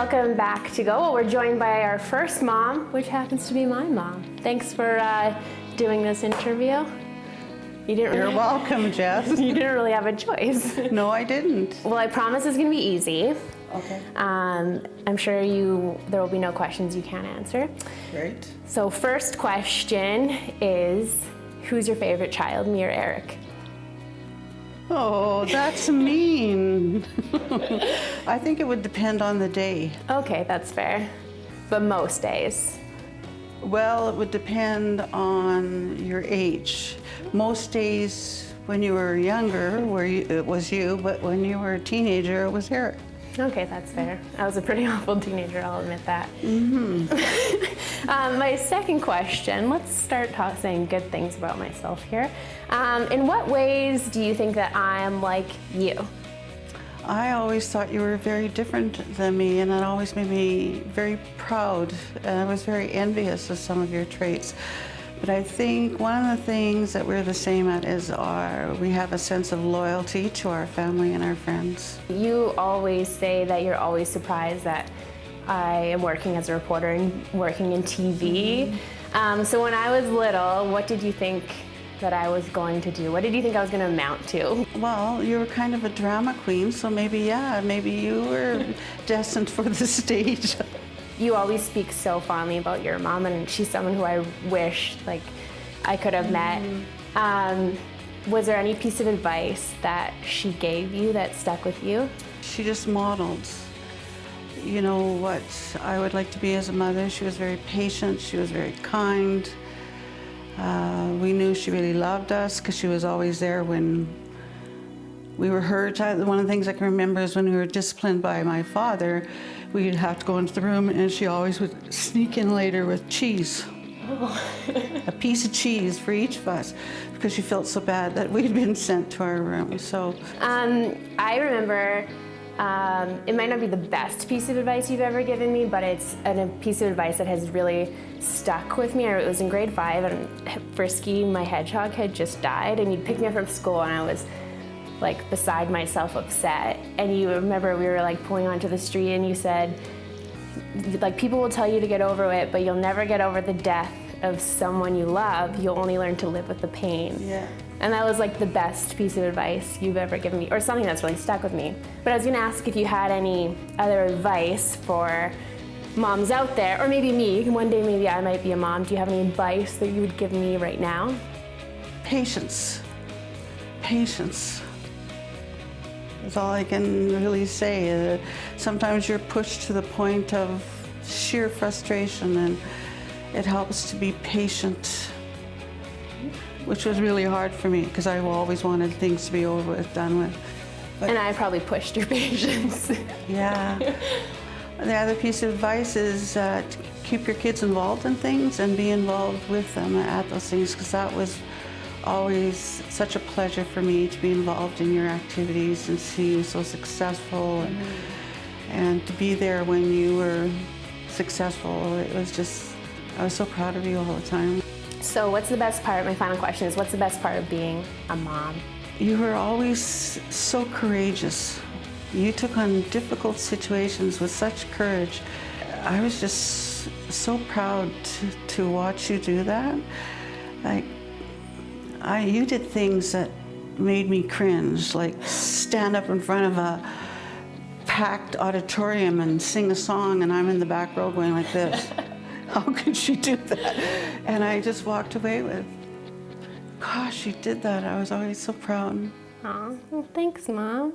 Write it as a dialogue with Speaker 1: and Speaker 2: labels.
Speaker 1: welcome back to Go. Well, we're joined by our first mom, which happens to be my mom. Thanks for doing this interview.
Speaker 2: You're welcome, Jess.
Speaker 1: You didn't really have a choice.
Speaker 2: No, I didn't.
Speaker 1: Well, I promise it's going to be easy.
Speaker 2: Okay.
Speaker 1: I'm sure there will be no questions you can't answer.
Speaker 2: Great.
Speaker 1: So first question is, who's your favorite child, me or Eric?
Speaker 2: Oh, that's mean. I think it would depend on the day.
Speaker 1: Okay, that's fair. But most days?
Speaker 2: Well, it would depend on your age. Most days when you were younger, it was you, but when you were a teenager, it was Eric.
Speaker 1: Okay, that's fair. I was a pretty awful teenager, I'll admit that. My second question, let's start saying good things about myself here. In what ways do you think that I am like you?
Speaker 2: I always thought you were very different than me, and it always made me very proud, and I was very envious of some of your traits. But I think one of the things that we're the same at is we have a sense of loyalty to our family and our friends.
Speaker 1: You always say that you're always surprised that I am working as a reporter and working in TV. So when I was little, what did you think that I was going to do? What did you think I was going to amount to?
Speaker 2: Well, you were kind of a drama queen, so maybe you were destined for the stage.
Speaker 1: You always speak so fondly about your mom, and she's someone who I wish I could have met. Was there any piece of advice that she gave you that stuck with you?
Speaker 2: She just modeled, you know, what I would like to be as a mother. She was very patient, she was very kind. We knew she really loved us because she was always there when we were hurt. One of the things I can remember is when we were disciplined by my father, we'd have to go into the room and she always would sneak in later with cheese. Oh. A piece of cheese for each of us because she felt so bad that we'd been sent to our room. So
Speaker 1: I remember, it might not be the best piece of advice you've ever given me, but it's a piece of advice that has really stuck with me. It was in grade 5 and Frisky, my hedgehog, had just died, and you'd pick me up from school and I was like beside myself upset, and you remember we were like pulling onto the street and you said, like, people will tell you to get over it, but you'll never get over the death of someone you love. You'll only learn to live with the pain.
Speaker 2: Yeah.
Speaker 1: And that was like the best piece of advice you've ever given me, or something that's really stuck with me. But I was gonna ask if you had any other advice for moms out there, or maybe me, one day maybe I might be a mom. Do you have any advice that you would give me right now?
Speaker 2: Patience. Patience. That's all I can really say. Sometimes you're pushed to the point of sheer frustration, and it helps to be patient, which was really hard for me because I always wanted things to be over with, done with.
Speaker 1: And I probably pushed your patience.
Speaker 2: Yeah. The other piece of advice is to keep your kids involved in things and be involved with them at those things, because that was always such a pleasure for me to be involved in your activities and see you so successful, and to be there when you were successful. It was just, I was so proud of you all the time.
Speaker 1: So what's the best part, my final question is, what's the best part of being a mom?
Speaker 2: You were always so courageous. You took on difficult situations with such courage. I was just so proud to watch you do that. Like, you did things that made me cringe, like stand up in front of a packed auditorium and sing a song, and I'm in the back row going like this. How could she do that? And I just walked away with, gosh, she did that. I was always so proud.
Speaker 1: Aw, well, thanks, Mom.